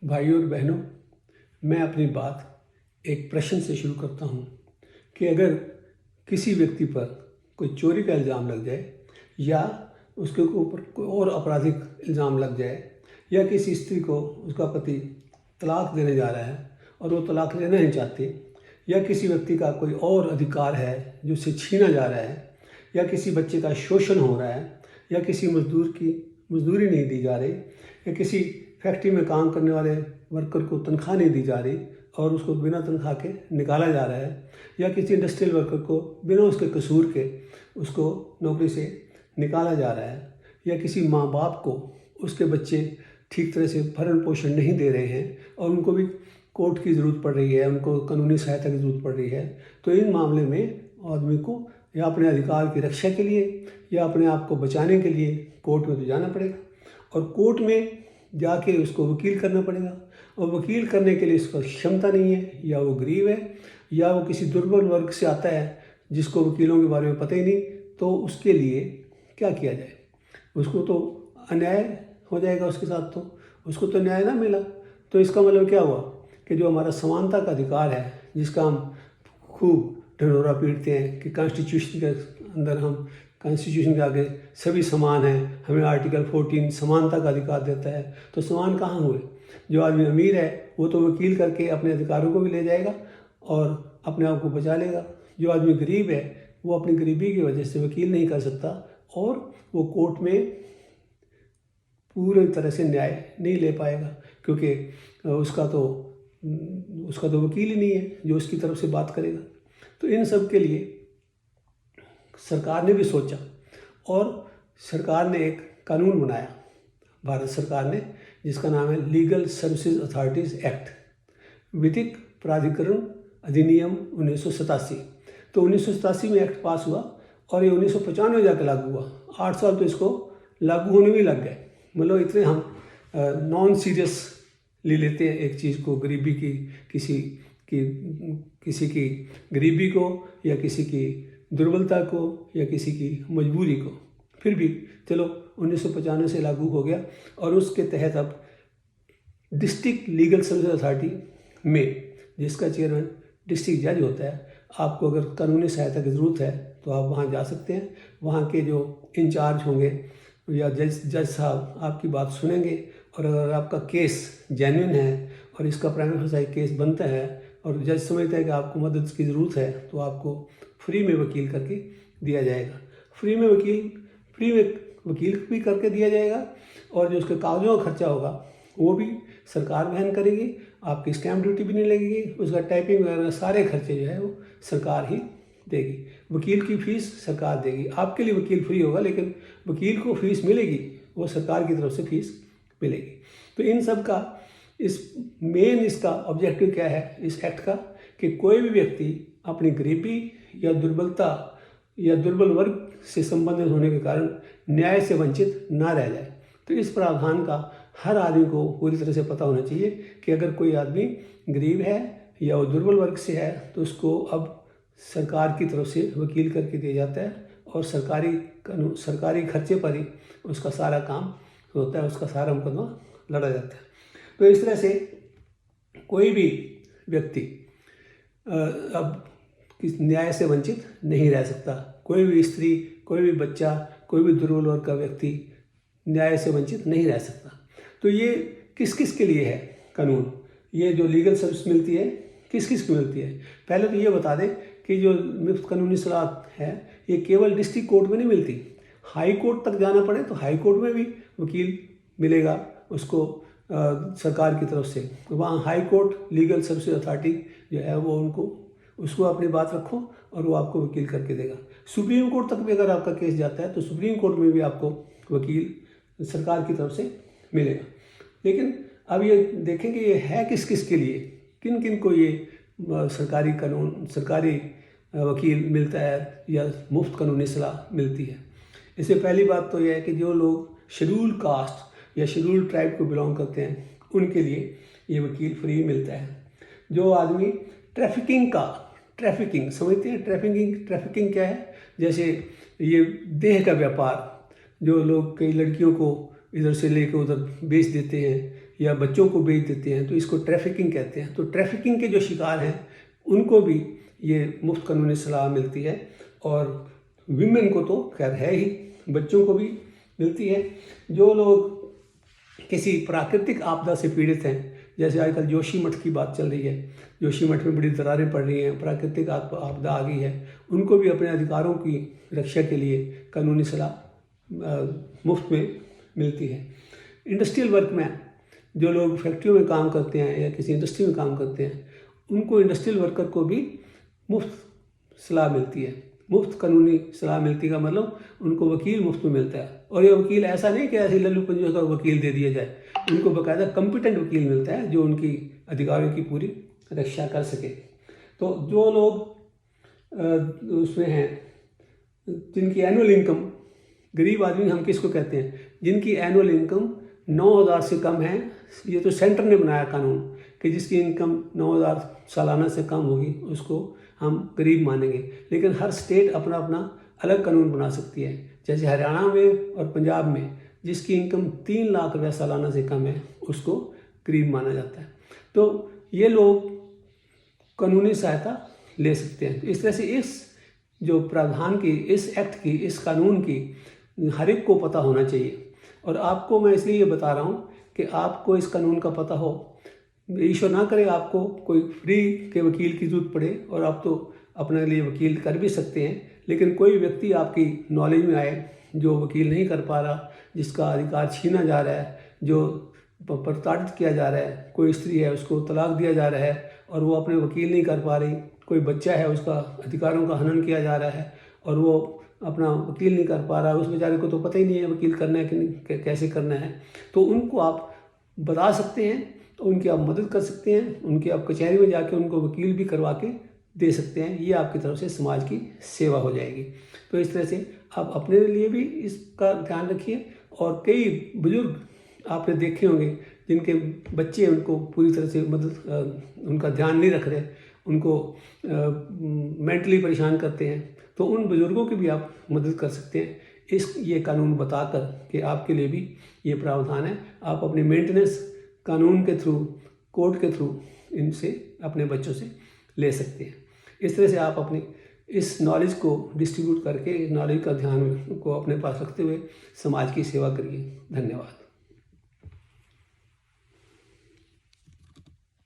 भाइयों और बहनों, मैं अपनी बात एक प्रश्न से शुरू करता हूँ कि अगर किसी व्यक्ति पर कोई चोरी का इल्ज़ाम लग जाए या उसके ऊपर कोई और आपराधिक इल्ज़ाम लग जाए या किसी स्त्री को उसका पति तलाक देने जा रहा है और वो तलाक लेना नहीं चाहती, या किसी व्यक्ति का कोई और अधिकार है जो उसे छीना जा रहा है, या किसी बच्चे का शोषण हो रहा है, या किसी मजदूर की मजदूरी नहीं दी जा रही, या किसी फैक्ट्री में काम करने वाले वर्कर को तनख्वाह नहीं दी जा रही और उसको बिना तनख्वाह के निकाला जा रहा है, या किसी इंडस्ट्रियल वर्कर को बिना उसके कसूर के उसको नौकरी से निकाला जा रहा है, या किसी माँ बाप को उसके बच्चे ठीक तरह से भरण पोषण नहीं दे रहे हैं और उनको भी कोर्ट की ज़रूरत पड़ रही है, उनको कानूनी सहायता की ज़रूरत पड़ रही है, तो इन मामले में आदमी को या अपने अधिकार की रक्षा के लिए या अपने आप को बचाने के लिए कोर्ट में तो जाना पड़ेगा और कोर्ट में जाके उसको वकील करना पड़ेगा। और वकील करने के लिए उसका क्षमता नहीं है, या वो गरीब है, या वो किसी दुर्बल वर्ग से आता है जिसको वकीलों के बारे में पता ही नहीं, तो उसके लिए क्या किया जाए? उसको तो अन्याय हो जाएगा, उसके साथ तो उसको तो न्याय ना मिला। तो इसका मतलब क्या हुआ कि जो हमारा समानता का अधिकार है, जिसका हम खूब ढिंढोरा पीटते हैं कि कॉन्स्टिट्यूशन के अंदर हम कॉन्स्टिट्यूशन के आगे सभी समान हैं, हमें आर्टिकल 14 समानता का अधिकार देता है, तो समान कहाँ हुए? जो आदमी अमीर है वो तो वकील करके अपने अधिकारों को भी ले जाएगा और अपने आप को बचा लेगा। जो आदमी गरीब है वो अपनी गरीबी की वजह से वकील नहीं कर सकता और वो कोर्ट में पूरी तरह से न्याय नहीं ले पाएगा, क्योंकि उसका तो वकील ही नहीं है जो उसकी तरफ से बात करेगा। तो इन सब के लिए सरकार ने भी सोचा और सरकार ने एक कानून बनाया, भारत सरकार ने, जिसका नाम है लीगल सर्विसेज अथॉरिटीज़ एक्ट, विधिक प्राधिकरण अधिनियम 1987। तो 1987 में एक्ट पास हुआ और ये 1995 में जाकर लागू हुआ। 8 साल तो इसको लागू होने में लग गए। मतलब इतने हम नॉन सीरियस ले लेते हैं एक चीज़ को, गरीबी की, किसी की गरीबी को या किसी की दुर्बलता को या किसी की मजबूरी को। फिर भी चलो 1995 से लागू हो गया और उसके तहत अब डिस्ट्रिक्ट लीगल सर्विस अथॉरिटी में, जिसका चेयरमैन डिस्ट्रिक्ट जज होता है, आपको अगर कानूनी सहायता की ज़रूरत है तो आप वहाँ जा सकते हैं। वहाँ के जो इंचार्ज होंगे या जज साहब आपकी बात सुनेंगे और अगर आपका केस जेन्युइन है और इसका प्राइमा फेसी केस बनता है और जज समझता है कि आपको मदद की ज़रूरत है तो आपको फ्री में वकील करके दिया जाएगा। फ्री में वकील भी करके दिया जाएगा और जो उसके कागजों का खर्चा होगा वो भी सरकार वहन करेगी, आपकी स्टैम्प ड्यूटी भी नहीं लगेगी, उसका टाइपिंग वगैरह सारे खर्चे जो है वो सरकार ही देगी। वकील की फ़ीस सरकार देगी, आपके लिए वकील फ्री होगा लेकिन वकील को फीस मिलेगी, वो सरकार की तरफ से फीस मिलेगी। तो इन सब का इसका ऑब्जेक्टिव क्या है इस एक्ट का, कि कोई भी व्यक्ति अपनी गरीबी या दुर्बलता या दुर्बल वर्ग से संबंधित होने के कारण न्याय से वंचित ना रह जाए। तो इस प्रावधान का हर आदमी को पूरी तरह से पता होना चाहिए कि अगर कोई आदमी गरीब है या वो दुर्बल वर्ग से है तो उसको अब सरकार की तरफ से वकील करके दिया जाता है और सरकारी खर्चे पर ही उसका सारा काम होता है, उसका सारा मुकदमा लड़ा जाता है। तो इस तरह से कोई भी व्यक्ति अब न्याय से वंचित नहीं रह सकता। कोई भी स्त्री, कोई भी बच्चा, कोई भी दुर्बल वर्ग का व्यक्ति न्याय से वंचित नहीं रह सकता। तो ये किस किस के लिए है कानून? ये जो लीगल सर्विस मिलती है किस किस को मिलती है? पहले तो ये बता दें कि जो मुफ्त कानूनी सलाह है ये केवल डिस्ट्रिक्ट कोर्ट में नहीं मिलती, हाई कोर्ट तक जाना पड़े तो हाई कोर्ट में भी वकील मिलेगा उसको सरकार की तरफ से। वहाँ high court legal service authority जो है वो उसको अपनी बात रखो और वो आपको वकील करके देगा। सुप्रीम कोर्ट तक भी अगर आपका केस जाता है तो सुप्रीम कोर्ट में भी आपको वकील सरकार की तरफ से मिलेगा। लेकिन अब ये देखें कि ये है किस किस के लिए, किन किन को ये सरकारी वकील मिलता है या मुफ्त कानूनी सलाह मिलती है। इससे पहली बात तो यह है कि जो लोग शेड्यूल कास्ट या शेड्यूल ट्राइब को बिलोंग करते हैं उनके लिए ये वकील फ्री मिलता है। जो आदमी ट्रैफिकिंग समझते हैं, ट्रैफिकिंग क्या है? जैसे ये देह का व्यापार, जो लोग कई लड़कियों को इधर से लेकर उधर बेच देते हैं या बच्चों को बेच देते हैं, तो इसको ट्रैफिकिंग कहते हैं। तो ट्रैफिकिंग के जो शिकार हैं उनको भी ये मुफ्त कानूनी सलाह मिलती है, और विमेन को तो खैर है ही, बच्चों को भी मिलती है। जो लोग किसी प्राकृतिक आपदा से पीड़ित हैं, जैसे आजकल जोशीमठ की बात चल रही है, जोशीमठ में बड़ी दरारें पड़ रही हैं, प्राकृतिक आपदा आ गई है, उनको भी अपने अधिकारों की रक्षा के लिए कानूनी सलाह मुफ्त में मिलती है। इंडस्ट्रियल वर्क में जो लोग फैक्ट्रियों में काम करते हैं या किसी इंडस्ट्री में काम करते हैं, उनको इंडस्ट्रियल वर्कर को भी मुफ्त सलाह मिलती है। मुफ्त कानूनी सलाह मिलती का मतलब उनको वकील मुफ्त में मिलता है, और ये वकील ऐसा नहीं कि ऐसे लल्लू पंजू का वकील दे दिया जाए, उनको बाकायदा कॉम्पिटेंट वकील मिलता है जो उनकी अधिकारों की पूरी रक्षा कर सके। तो जो लोग उसमें हैं जिनकी एनुअल इनकम, गरीब आदमी हम किसको कहते हैं, जिनकी एनुअल इनकम 9,000 से कम है, ये तो सेंटर ने बनाया कानून कि जिसकी इनकम 9,000 सालाना से कम होगी उसको हम गरीब मानेंगे। लेकिन हर स्टेट अपना अपना अलग कानून बना सकती है। जैसे हरियाणा में और पंजाब में जिसकी इनकम 3 लाख रुपया सालाना से कम है उसको गरीब माना जाता है। तो ये लोग कानूनी सहायता ले सकते हैं। तो इस तरह से इस जो प्रावधान की, इस एक्ट की, इस कानून की हर एक को पता होना चाहिए। और आपको मैं इसलिए ये बता रहा हूँ कि आपको इस कानून का पता हो। ईश्वर ना करे आपको कोई फ्री के वकील की जरूरत पड़े, और आप तो अपने लिए वकील कर भी सकते हैं, लेकिन कोई व्यक्ति आपकी नॉलेज में आए जो वकील नहीं कर पा रहा, जिसका अधिकार छीना जा रहा है, जो प्रताड़ित किया जा रहा है, कोई स्त्री है उसको तलाक दिया जा रहा है और वो अपने वकील नहीं कर पा रही, कोई बच्चा है उसका अधिकारों का हनन किया जा रहा है और वो अपना वकील नहीं कर पा रहा, उस बेचारे को तो पता ही नहीं है वकील करना है कि कैसे करना है, तो उनको आप बता सकते हैं, तो उनकी आप मदद कर सकते हैं, उनकी आप कचहरी में जाके उनको वकील भी करवा के दे सकते हैं। ये आपकी तरफ से समाज की सेवा हो जाएगी। तो इस तरह से आप अपने लिए भी इसका ध्यान रखिए। और कई बुजुर्ग आपने देखे होंगे जिनके बच्चे उनको पूरी तरह से उनका ध्यान नहीं रख रहे, उनको मेंटली परेशान करते हैं, तो उन बुजुर्गों की भी आप मदद कर सकते हैं ये कानून बताकर कि आपके लिए भी ये प्रावधान है। आप अपनी मेंटेनेंस कानून के थ्रू, कोर्ट के थ्रू इनसे अपने बच्चों से ले सकते हैं। इस तरह से आप अपनी इस नॉलेज को डिस्ट्रीब्यूट करके, इस नॉलेज का ध्यान को अपने पास रखते हुए समाज की सेवा करिए। धन्यवाद।